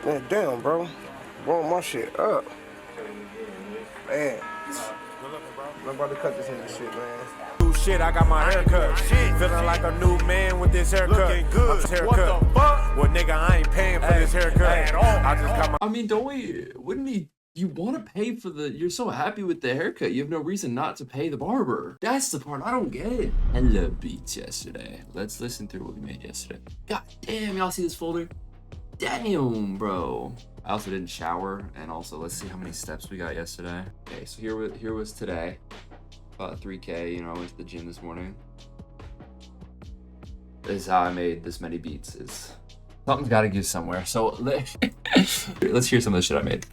Man, damn, bro. Blowing my shit up. Man. I'm about to cut this nigga shit, man. Shit, I got my haircut. Shit, feeling like a new man with this haircut. Looking good. What the fuck? Well, nigga, I ain't paying for this haircut at all. I just got my. I mean, wouldn't he? You want to pay for you're so happy with the haircut, you have no reason not to pay the barber. That's the part I don't get. Hello beats yesterday. Let's listen through what we made yesterday. God damn, y'all see this folder? Damn, bro. I also didn't shower, and also let's see how many steps we got yesterday. Okay, so here was today. About 3K, you know, I went to the gym this morning. This is how I made this many beats. Something's gotta give somewhere. So let's hear some of the shit I made.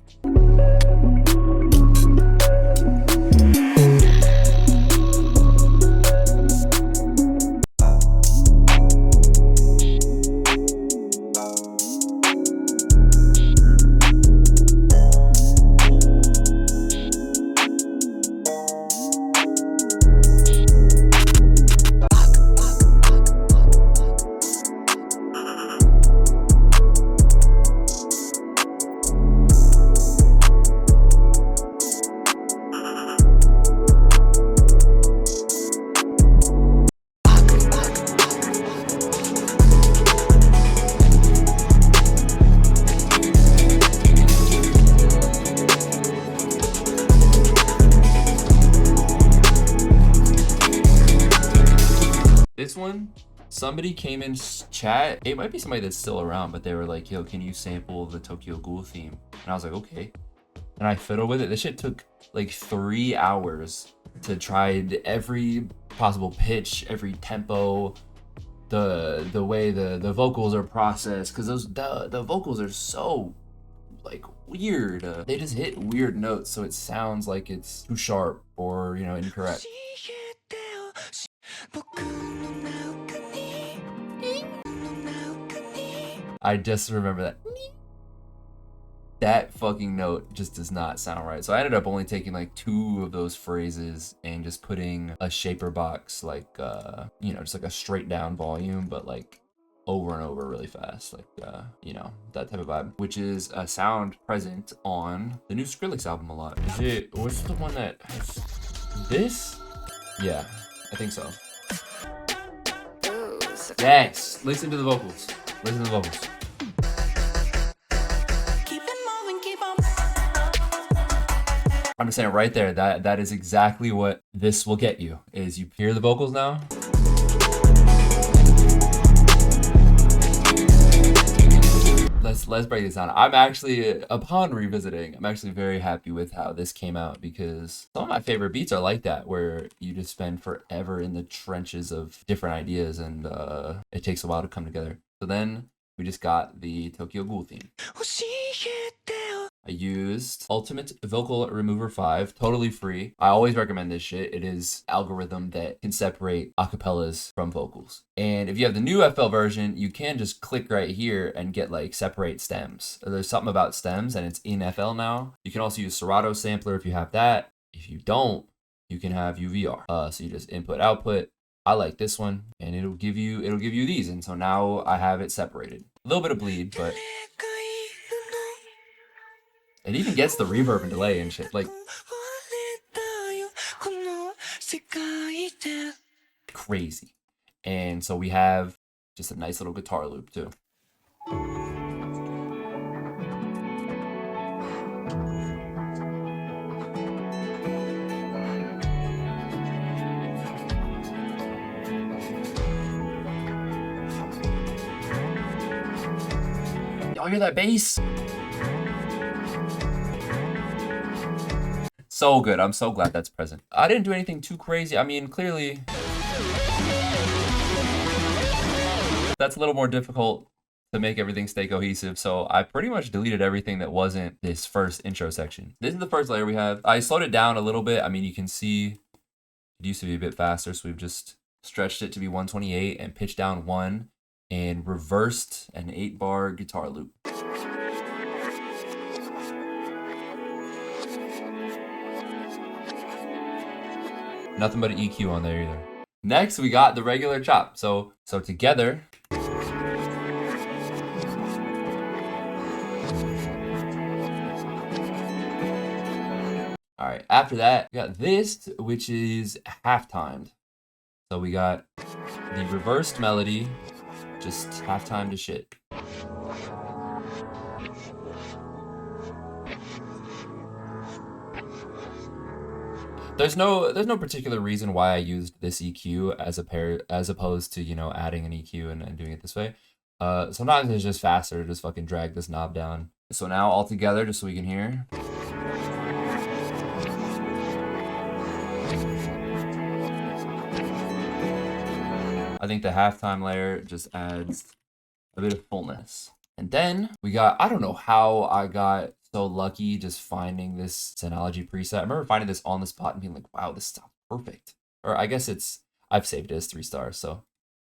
This one, somebody came in chat. It might be somebody that's still around, but they were like, yo, can you sample the Tokyo Ghoul theme? And I was like, okay. And I fiddled with it. This shit took like 3 hours to try every possible pitch, every tempo, the way the vocals are processed, because the vocals are so like weird. They just hit weird notes, so it sounds like it's too sharp or, you know, incorrect. I just remember that fucking note just does not sound right. So I ended up only taking like 2 of those phrases and just putting a shaper box, like you know, just like a straight down volume, but like over and over really fast, like you know, that type of vibe, which is a sound present on the new Skrillex album a lot. What's the one that has this? Yeah, I think so. Yes, listen to the vocals. Listen to the vocals. I'm just saying right there, that is exactly what this will get you, is you hear the vocals now. Let's break this down. I'm actually, upon revisiting, I'm actually very happy with how this came out, because some of my favorite beats are like that, where you just spend forever in the trenches of different ideas and it takes a while to come together. So then we just got the Tokyo Ghoul theme. I used Ultimate Vocal Remover 5, totally free. I always recommend this shit. It is algorithm that can separate acapellas from vocals. And if you have the new FL version, you can just click right here and get like separate stems. There's something about stems and it's in FL now. You can also use Serato Sampler if you have that. If you don't, you can have UVR. So you just input output. I like this one, and it'll give you these. And so now I have it separated. A little bit of bleed, but it even gets the reverb and delay and shit, like crazy. And so we have just a nice little guitar loop too. Y'all hear that bass? So good. I'm so glad that's present. I didn't do anything too crazy. I mean, clearly that's a little more difficult to make everything stay cohesive. So I pretty much deleted everything that wasn't this first intro section. This is the first layer we have. I slowed it down a little bit. I mean, you can see it used to be a bit faster. So we've just stretched it to be 128 and pitched down 1 and reversed an 8-bar guitar loop. Nothing but an EQ on there either. Next, we got the regular chop. So together, All right, after that, we got this, which is half-timed. So we got the reversed melody, just half-timed to shit. There's no particular reason why I used this EQ as opposed to, you know, adding an EQ and doing it this way. Sometimes it's just faster to just fucking drag this knob down. So now all together, just so we can hear. I think the halftime layer just adds a bit of fullness. And then we got, I don't know how I got so lucky just finding this Synology preset. I remember finding this on the spot and being like, wow, this sounds perfect. Or I guess I've saved it as 3 stars, so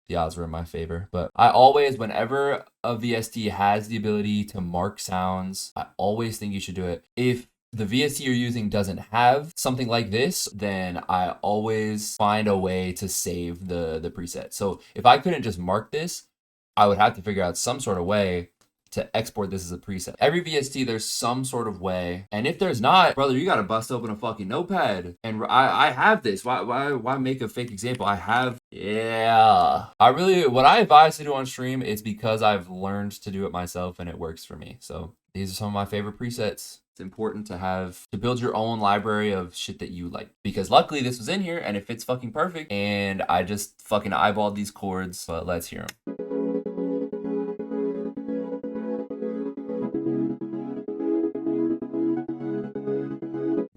the odds were in my favor. But I always, whenever a VST has the ability to mark sounds, I always think you should do it. If the VST you're using doesn't have something like this, then I always find a way to save the preset. So if I couldn't just mark this, I would have to figure out some sort of way to export this as a preset. Every VST, there's some sort of way. And if there's not, brother, you gotta bust open a fucking notepad. And I have this. Why make a fake example? I have, yeah. What I advise to do on stream is because I've learned to do it myself and it works for me. So these are some of my favorite presets. It's important to build your own library of shit that you like. Because luckily this was in here and it fits fucking perfect. And I just fucking eyeballed these chords, but let's hear them.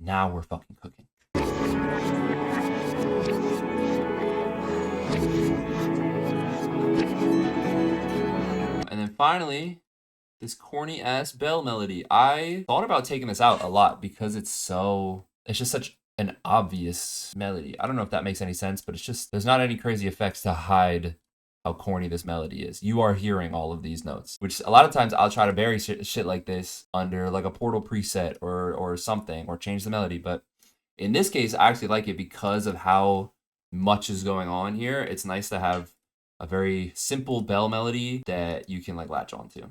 Now we're fucking cooking. And then finally, this corny ass bell melody. I thought about taking this out a lot because it's just such an obvious melody. I don't know if that makes any sense, but it's just, there's not any crazy effects to hide how corny this melody is. You are hearing all of these notes, which a lot of times I'll try to bury shit like this under like a Portal preset or something, or change the melody. But in this case, I actually like it because of how much is going on here. It's nice to have a very simple bell melody that you can like latch onto.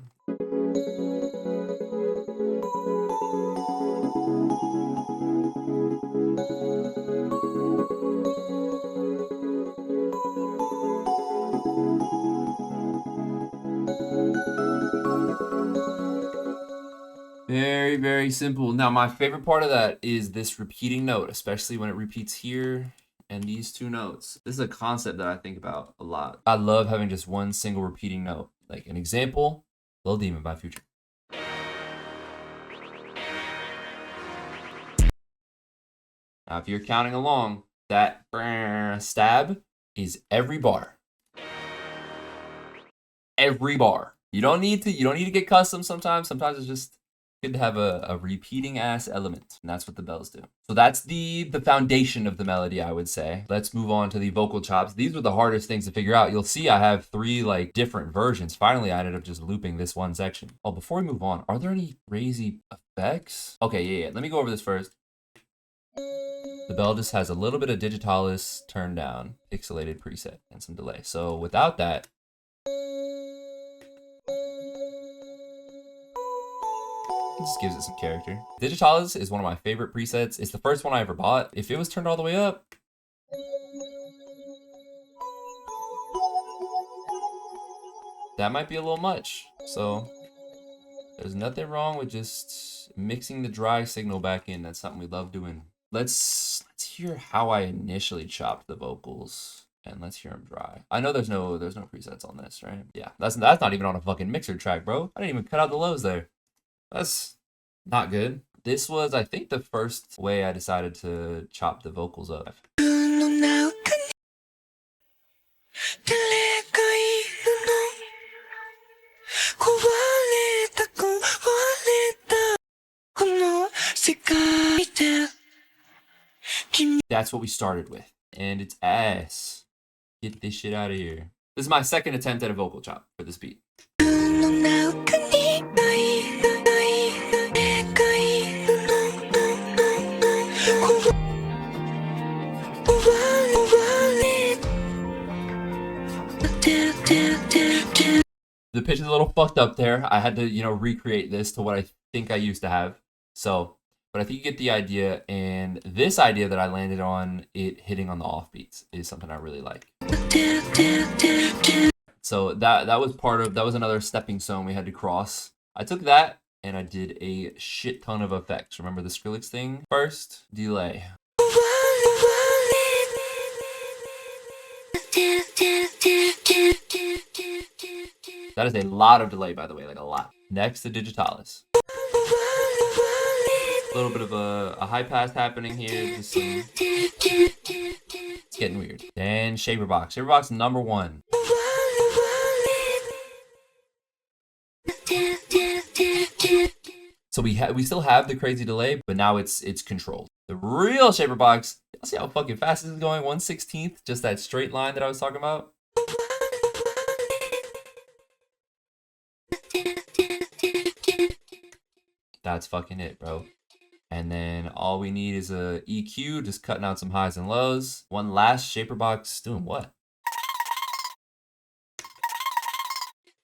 Very, very simple. Now, my favorite part of that is this repeating note, especially when it repeats here and these 2 notes. This is a concept that I think about a lot. I love having just one single repeating note. Like an example, Lil Demon by Future. Now, if you're counting along, that stab is every bar. Every bar. You don't need to get custom sometimes. Sometimes it's just good to have a repeating ass element, and that's what the bells do. So that's the foundation of the melody, I would say. Let's move on to the vocal chops. These were the hardest things to figure out. You'll see I have 3 like different versions. Finally, I ended up just looping this one section. Oh, before we move on, are there any crazy effects? Okay, yeah. Let me go over this first. The bell just has a little bit of digitalis turned down, pixelated preset, and some delay. So without that, it just gives it some character. Digitalis is one of my favorite presets. It's the first one I ever bought. If it was turned all the way up, that might be a little much. So there's nothing wrong with just mixing the dry signal back in. That's something we love doing. Let's hear how I initially chopped the vocals, and let's hear them dry. I know there's no presets on this, right? Yeah, that's not even on a fucking mixer track, bro. I didn't even cut out the lows there. That's not good. This was, I think, the first way I decided to chop the vocals up. That's what we started with, and it's ass. Get this shit out of here. This is my second attempt at a vocal chop for this beat. The pitch is a little fucked up there. I had to, recreate this to what I think I used to have. So but I think you get the idea. And this idea that I landed on, it hitting on the offbeats, is something I really like. So that was another stepping stone we had to cross. I took that and I did a shit ton of effects. Remember the Skrillex thing? First, delay. That is a lot of delay, by the way, like a lot. Next, the digitalis. A little bit of a high pass happening here. Just some... It's getting weird. Then shaper box. Shaper box number 1. So we still have the crazy delay, but now it's controlled. The real shaper box, y'all see how fucking fast this is going? 1/16, just that straight line that I was talking about. That's fucking it, bro. And then all we need is a EQ, just cutting out some highs and lows. One last shaper box doing what?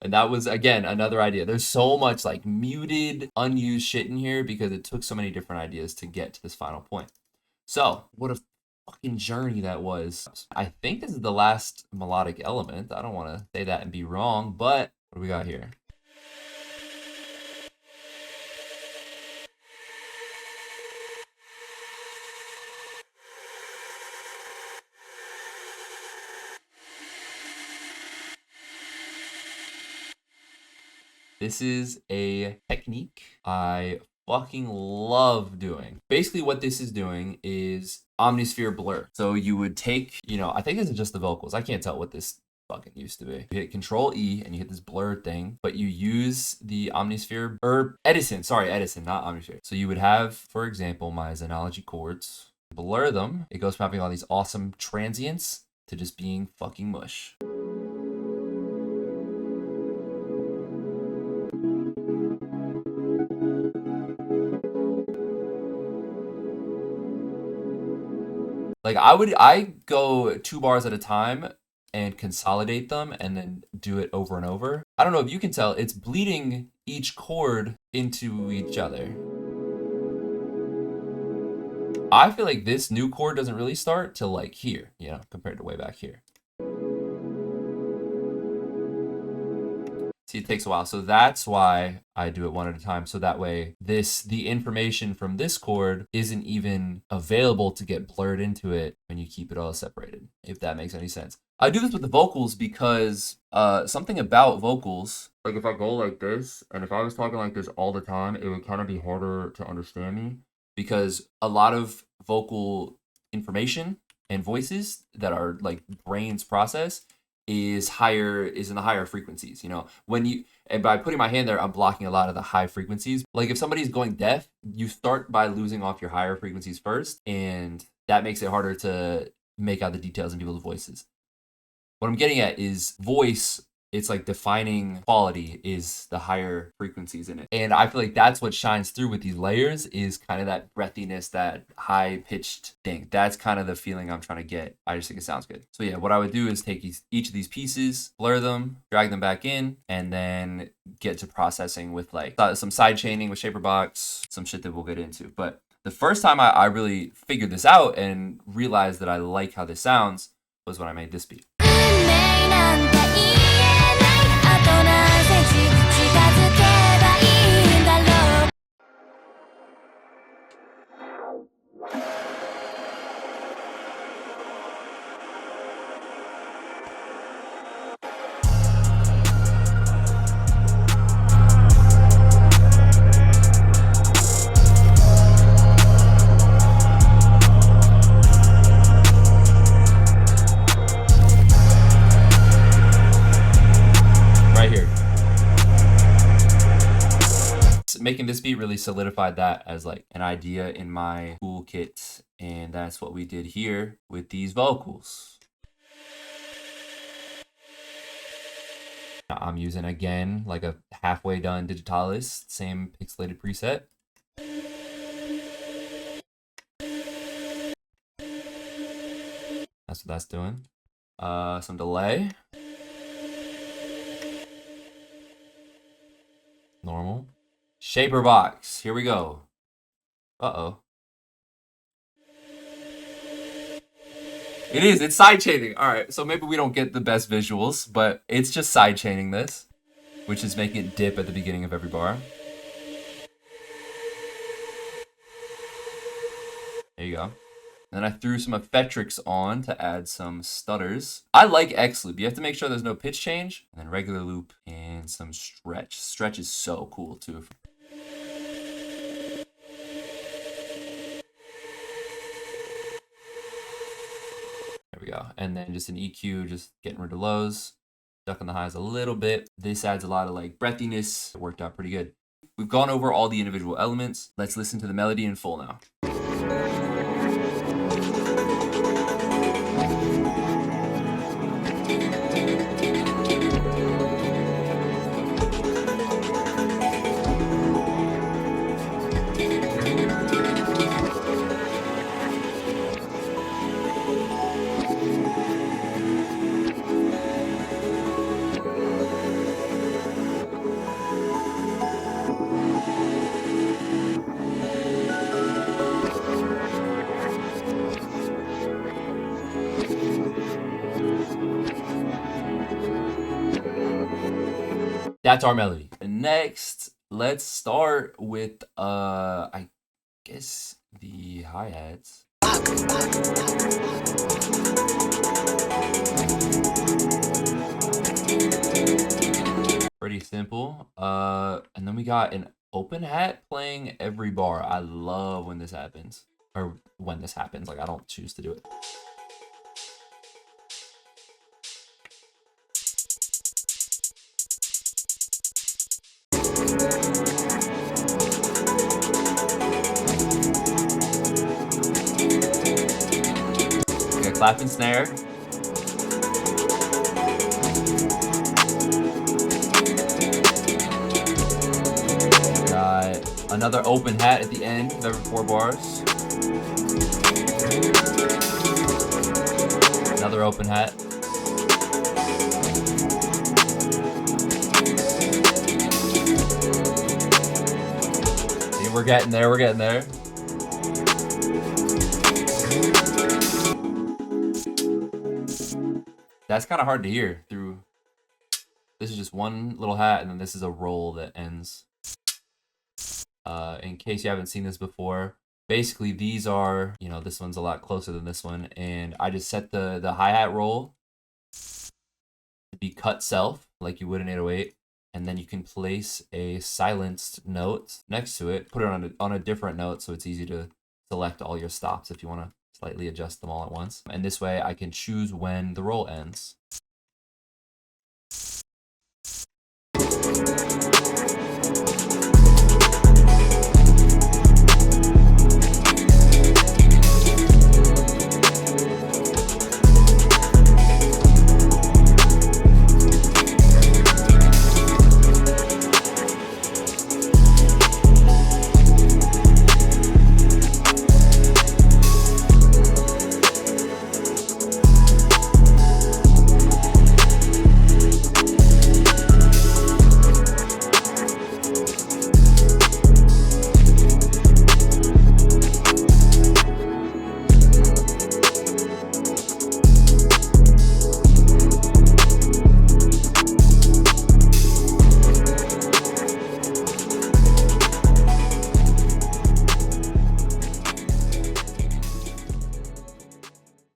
And that was, again, another idea. There's so much like muted, unused shit in here because it took so many different ideas to get to this final point. So, what a fucking journey that was. I think this is the last melodic element. I don't want to say that and be wrong, but what do we got here? This is a technique I fucking love doing. Basically what this is doing is omnisphere blur. So you would take, I think this is just the vocals. I can't tell what this fucking used to be. You hit Control E and you hit this blur thing, but you use the omnisphere, or Edison, not omnisphere. So you would have, for example, my Xenology chords, blur them. It goes from having all these awesome transients to just being fucking mush. Like I go 2 bars at a time and consolidate them and then do it over and over. I don't know if you can tell, it's bleeding each chord into each other. I feel like this new chord doesn't really start till like here, compared to way back here. See, it takes a while. So that's why I do it one at a time. So that way the information from this chord isn't even available to get blurred into it when you keep it all separated, if that makes any sense. I do this with the vocals because something about vocals, like if I go like this, and if I was talking like this all the time, it would kind of be harder to understand me because a lot of vocal information and voices that are like brain's process is in the higher frequencies, and by putting my hand there, I'm blocking a lot of the high frequencies. Like if somebody's going deaf, you start by losing off your higher frequencies first, and that makes it harder to make out the details in people's voices. What I'm getting at is voice, it's like defining quality is the higher frequencies in it. And I feel like that's what shines through with these layers is kind of that breathiness, that high pitched thing. That's kind of the feeling I'm trying to get. I just think it sounds good. So yeah, what I would do is take each of these pieces, blur them, drag them back in, and then get to processing with like some side chaining with shaper box, some shit that we'll get into. But the first time I really figured this out and realized that I like how this sounds was when I made this beat. Making this beat really solidified that as like an idea in my toolkit, and that's what we did here with these vocals. I'm using again like a halfway done digitalis, same pixelated preset. That's what that's doing. Some delay. Normal. Shaper box, here we go. Uh-oh. It is. It's sidechaining. All right. So maybe we don't get the best visuals, but it's just sidechaining this, which is making it dip at the beginning of every bar. There you go. Then I threw some effectrix on to add some stutters. I like X loop. You have to make sure there's no pitch change. And then regular loop and some stretch. Stretch is so cool too. There we go. And then just an EQ, just getting rid of lows, ducking the highs a little bit. This adds a lot of like breathiness. It worked out pretty good. We've gone over all the individual elements. Let's listen to the melody in full now. That's our melody. And next, let's start with I guess the hi-hats. Pretty simple. And then we got an open hat playing every bar. I love when this happens. Or when this happens. Like, I don't choose to do it. Clap and snare. Got another open hat at the end of every 4 bars. Another open hat. See, we're getting there, we're getting there. That's kind of hard to hear through. This is just one little hat, and then this is a roll that ends. In case you haven't seen this before, basically these are, you know, this one's a lot closer than this one, and I just set the hi-hat roll to be cut self, like you would in 808, and then you can place a silenced note next to it, put it on a different note, so it's easy to select all your stops if you want to slightly adjust them all at once. And this way I can choose when the roll ends.